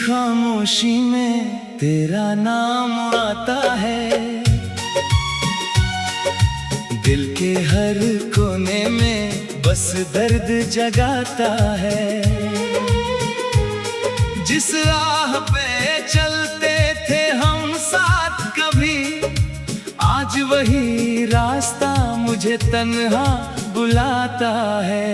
खामोशी में तेरा नाम आता है, दिल के हर कोने में बस दर्द जगाता है। जिस राह पे चलते थे हम साथ कभी, आज वही रास्ता मुझे तन्हा बुलाता है।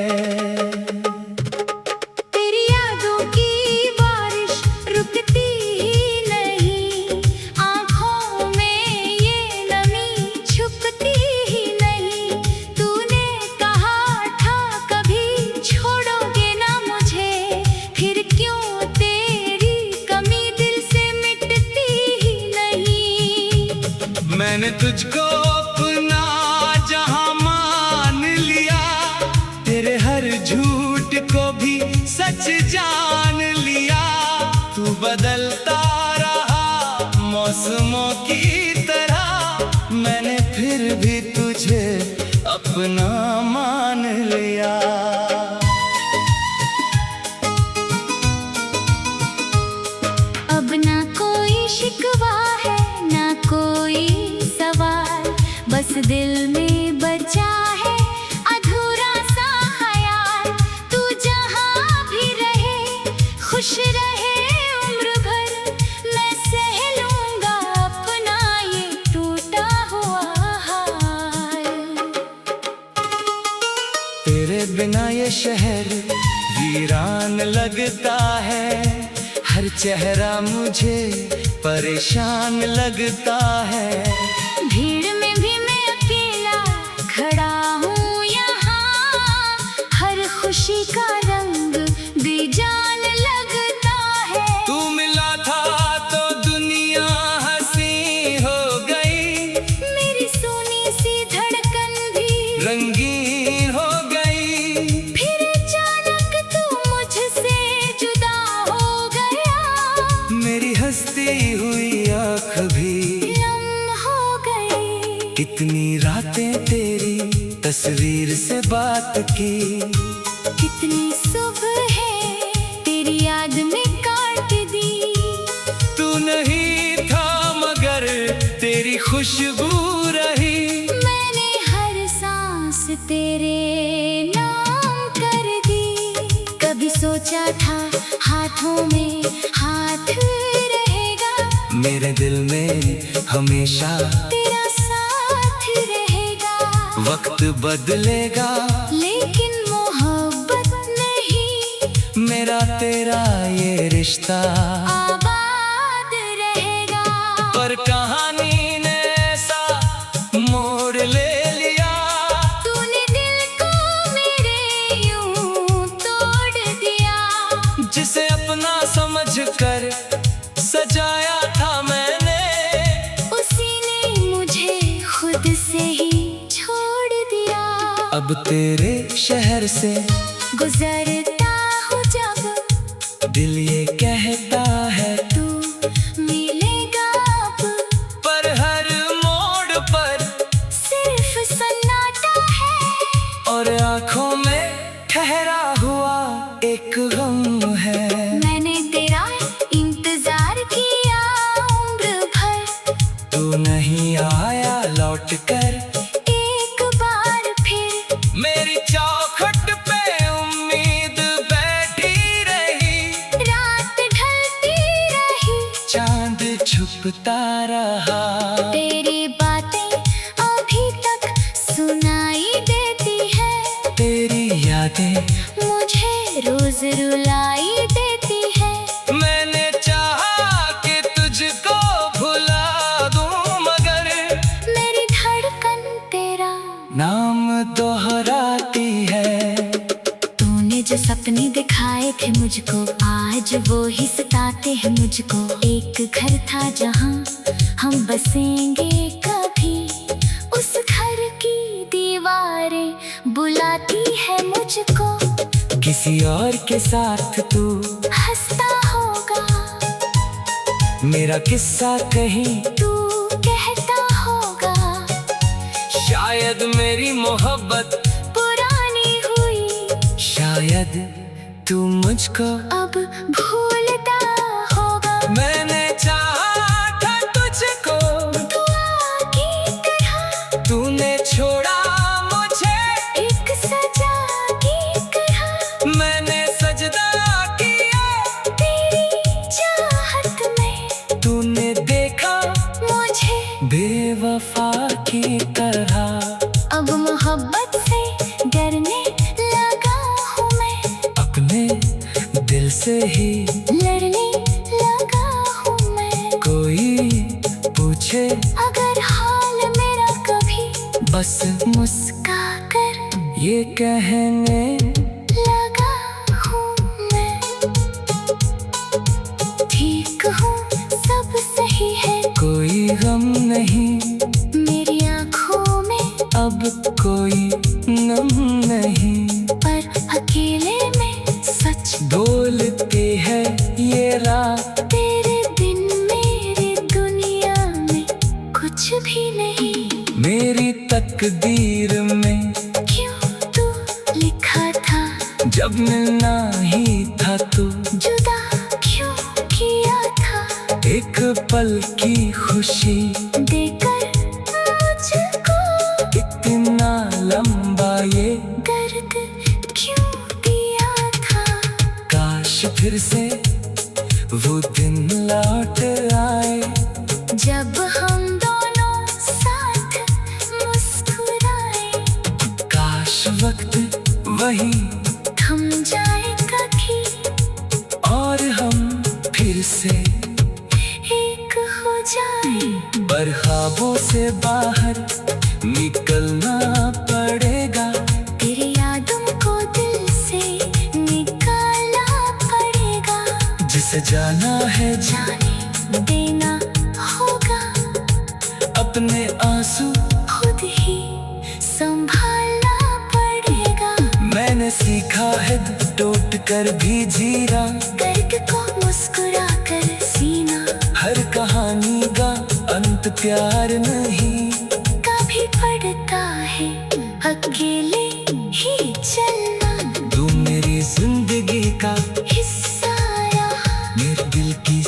मैंने तुझको अपना जहां मान लिया, तेरे हर झूठ को भी सच जान लिया। तू बदलता रहा मौसमों की तरह, मैंने फिर भी तुझे अपना मान लिया। अब ना कोई शिकवा है ना कोई सवाल, बस दिल में बचा है अधूरा सा ख्याल। तू जहाँ भी रहे खुश रहे उम्र भर, मैं सह लूंगा अपना ये टूटा हुआ हाल। तेरे बिना ये शहर वीरान लगता है, हर चेहरा मुझे परेशान लगता है। भीड़ में भी मैं अकेला खड़ा हूँ यहाँ, हर खुशी का रंग बेजान लगता है। तू मिला था तो दुनिया हंसी हो गई, मेरी सोनी सी धड़कन भी रंगीन हो गई। फिर अचानक तू मुझसे जुदा हो गया, मेरी हंसती हुई आँख भी नम हो गई। कितनी रातें तेरी तस्वीर से बात की, कितनी सुबह है तेरी याद में काट दी। तू नहीं था मगर तेरी खुशबू रही, मैंने हर सांस तेरे नाम कर दी। कभी सोचा था हाथों में हाथ रहेगा, मेरे दिल में हमेशा तेरा साथ रहेगा। वक्त बदलेगा लेकिन मोहब्बत नहीं, मेरा तेरा ये रिश्ता आबाद रहेगा। पर कहानी ने ऐसा मोड़ ले लिया, तूने दिल को मेरे यूं तोड़ दिया। जिसे अपना समझकर सजाया था मैंने, उसी ने मुझे खुद से ही छोड़ दिया। अब तेरे शहर से गुजरता हूँ जब, दिल ये कहता है तू मिलेगा अब। पर हर मोड़ पर सिर्फ सन्नाटा है और आंखों में ठहरा हुआ एक गम है। मैंने तेरा इंतजार किया उम्र भर, तू नहीं आया लौट कर एक बार फिर। मेरी चौखट पे उम्मीद बैठी रही, रात ढलती रही, चांद छुपता रहा। तेरी बातें अभी तक सुनाई देती है, तेरी यादें मुझे रोज रुलाई देती है। मैंने चाहा कि तुझको भुला दूं मगर मेरी धड़कन तेरा नाम दोहराती है। तूने जो सपने दिखाए थे मुझको, आज वो ही सताते हैं मुझको। एक घर था जहाँ हम बसेंगे कभी, उस घर की दीवारें बुलाती है मुझको। किसी और के साथ तू हंसता होगा, मेरा किस्सा कहीं तू कहता होगा। शायद मेरी मोहब्बत पुरानी हुई, शायद तू मुझको अब भूलता होगा। बेवफा की तरह। अब मोहब्बत से डरने लगा हूँ मैं, अपने दिल से ही लड़ने लगा हूँ मैं। कोई पूछे अगर हाल मेरा कभी, बस मुस्का कर ये कहने लगा हूँ मैं, ठीक हूँ सब सही है, कोई गम नहीं मेरी आँखों में अब कोई नम नहीं। पर अकेले में सच डोलती है ये रात, तेरे बिन मेरी दुनिया में कुछ भी नहीं। मेरी तकदीर में क्यों तू लिखा था, जब मिलना ही था तो जुदा क्यों किया था, एक पल की खुशी देकर मुझको इतना लंबा ये दर्द क्यों दिया था। काश फिर से वो दिन लौट आए, जब हम दोनों साथ मुस्कुराए, काश वक्त वही थम जाए कभी, और हम फिर से एक हो जाए। पर ख्वाबों से बाहर निकलना पड़ेगा, तेरी यादों को दिल से निकालना पड़ेगा, जिसे जाना है जाने देना होगा, अपने आंसू खुद ही संभालना पड़ेगा। मैंने सीखा है टूट कर भी जीना, दर्द को मुस्कुरा कर सीना, हर कहानी का अंत प्यार नहीं। कभी पड़ता है अकेले ही चलना, तू मेरी जिंदगी का हिस्सा रहा। मेरे दिल की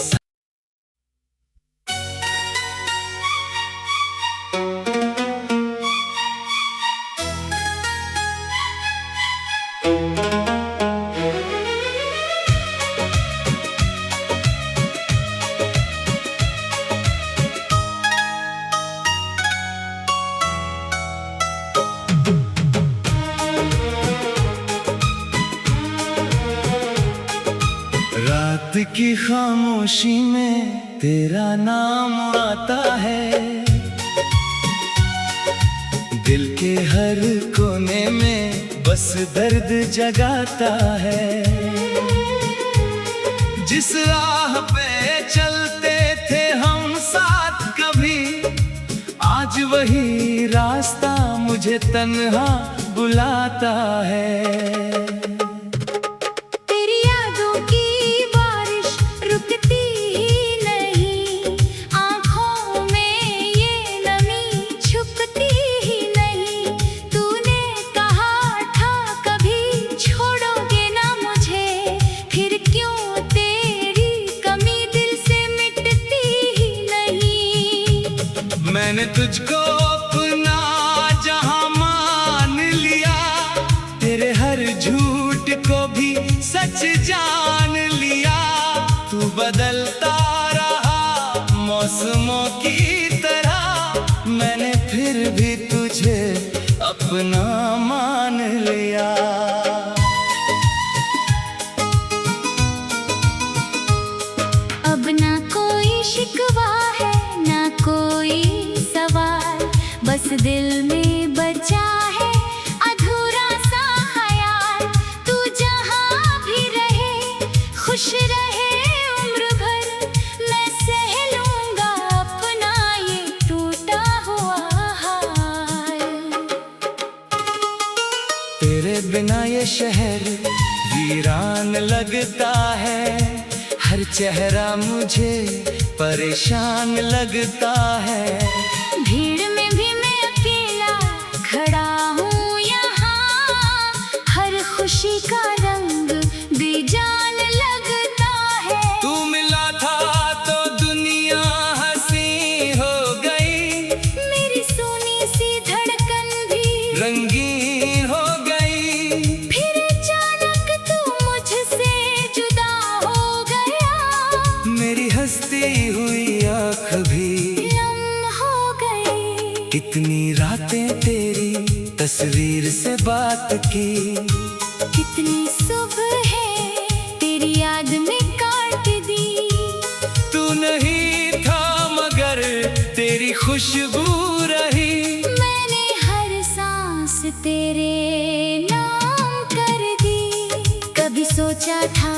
रात की खामोशी में तेरा नाम आता है, दिल के हर कोने में बस दर्द जगाता है। जिस राह पे चलते थे हम साथ कभी, आज वही रास्ता मुझे तन्हा बुलाता है। तेरी यादों की बारिश रुकती ही नहीं, आँखों में ये नमी छुपती ही नहीं। तूने कहा था कभी छोड़ोगे ना मुझे, फिर क्यों तेरी कमी दिल से मिटती ही नहीं। मैंने तुझको अपना जहां मान लिया, तेरे हर झूठ को भी सच जान लिया। तू बदलता रहा मौसमों की तरह, मैंने फिर भी तुझे अपना मान लिया। अब ना कोई शिकवा है ना कोई सवाल, बस दिल में बचा है अधूरा सा ख्याल। तू जहाँ भी रहे खुश रहे उम्र भर, मैं सह लूँगा अपना ये टूटा हुआ हाल। तेरे बिना ये शहर वीरान लगता है, हर चेहरा मुझे परेशान लगता है। भीड़ में भी मैं अकेला खड़ा हूँ यहाँ, हर खुशी का रंग बेजान लगता है। तू मिला था तो दुनिया हंसी हो गई, मेरी सोनी सी धड़कन भी रंगीन हो गई। फिर अचानक तू मुझसे जुदा हो गया, मेरी हंसती हुई आँख भी नम हो गई। कितनी रातें तेरी तस्वीर से बात की, कितनी सुबह है तेरी याद में काट दी। तू नहीं था मगर तेरी खुशबू रही, मैंने हर सांस तेरे नाम कर दी। कभी सोचा था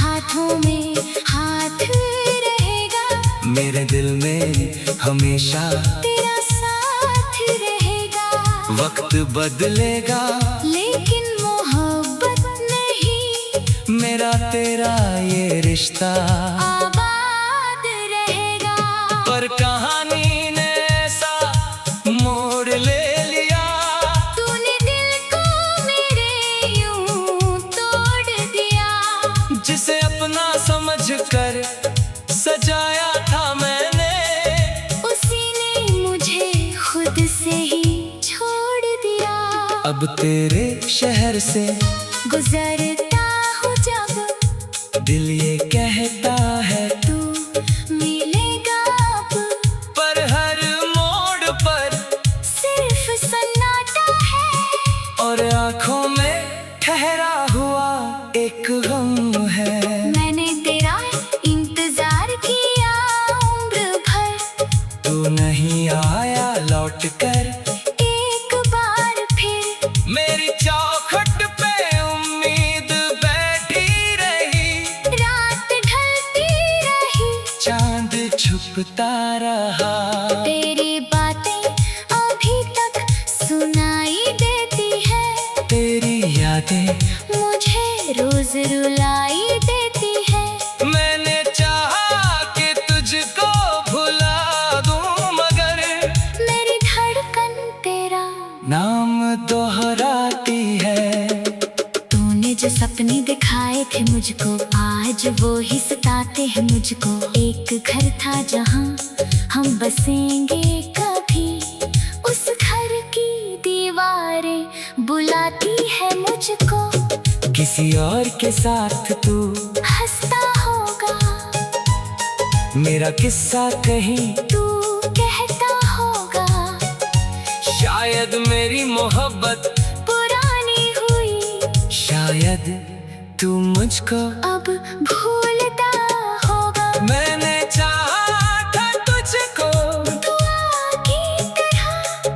हाथों में हाथ रहेगा, मेरे दिल में हमेशा तेरा साथ रहेगा। वक्त बदलेगा लेकिन मोहब्बत नहीं, मेरा तेरा ये रिश्ता आबाद रहेगा। पर कहानी ने ऐसा मोड़ ले लिया, तूने दिल को मेरे यूं तोड़ दिया। जिसे अपना समझकर सजाया था मैंने, उसी ने मुझे खुद से ही छोड़ दिया। अब तेरे शहर से गुजरता हूँ जब, दिल ये कहता है तू मिलेगा अब। पर हर मोड़ पर सिर्फ सन्नाटा है, और आंखों में ठहरा हुआ एक गम है। मैंने तेरा इंतजार किया उम्र भर, तू नहीं आया लौट कर एक बार फिर। मेरी चौखट पे उम्मीद बैठी रही, रात ढलती रही, चांद छुपता रहा। तेरी बातें अभी तक सुनाई देती है, तेरी यादें मुझे रोज रुलाई देती है। मैंने चाहा कि तुझको भुला दूं, मगर मेरी धड़कन तेरा नाम दोहराती है। तूने जो सपने दिखाए थे मुझको, आज वो ही सताते हैं मुझको। एक घर था जहाँ हम बसेंगे कभी, उस घर की दीवारें बुलाती है मुझको। किसी और के साथ तू हंसता होगा, मेरा किस्सा कहीं तू कहता होगा, शायद मेरी मोहब्बत पुरानी हुई, शायद तू मुझको अब भूलता होगा। मैंने चाहा था तुझको दुआ की तरह,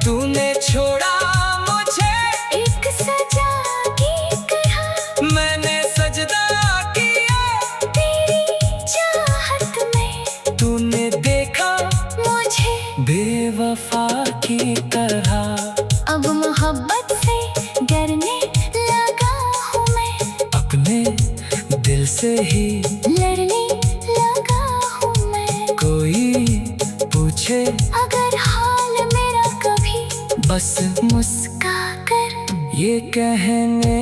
तूने छोड़ा मुझे एक सजा की तरह। मैंने सजदा किया तेरी चाहत में, तूने देखा मुझे बेवफा की तरह। अब मोहब्बत से डरने लगा हूँ मैं, अपने दिल से ही लड़ने लगा हूँ मैं। कोई पूछे अगर हाल मेरा कभी, बस मुस्का कर ये कहने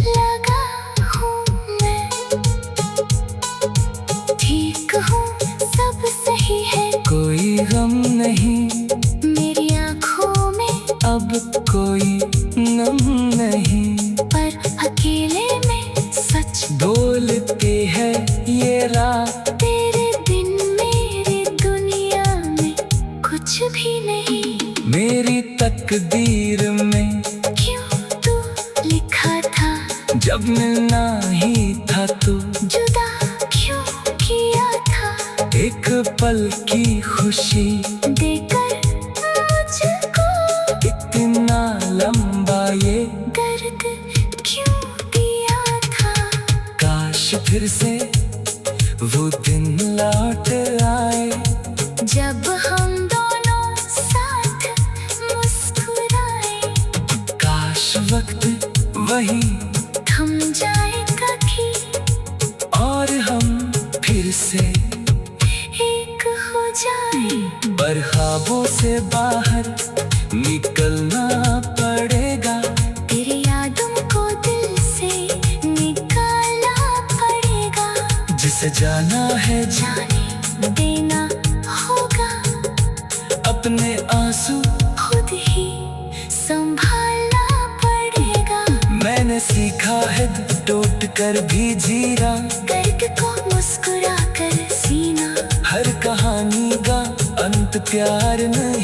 लगा हूँ मैं। ठीक हूँ, सब सही है, कोई गम नहीं, मेरी आँखों में अब कोई गम नहीं। पर अकेले में सच डोलती है ये रात, तेरे बिन मेरी दुनिया में कुछ भी नहीं। मेरी तकदीर में क्यों तू लिखा था, जब मिलना ही था तो जुदा क्यों किया था। एक पल की खुशी देकर मुझको इतना लंबा ये दर्द क्यों दिया था। काश फिर से वो दिन लौट आए, जब हम दोनों साथ मुस्कुराए, काश वक्त वही थम जाए कभी, और हम फिर से एक हो जाए। पर ख्वाबों से बाहर निकलना पड़ेगा, तेरी यादों को दिल से निकालना पड़ेगा। जिसे जाना है जाने देना होगा, अपने आंसू खुद ही संभालना पड़ेगा। मैंने सीखा है टूट कर भी जीना, दर्द को मुस्कुरा कर सीना, हर कहानी का अंत प्यार नहीं।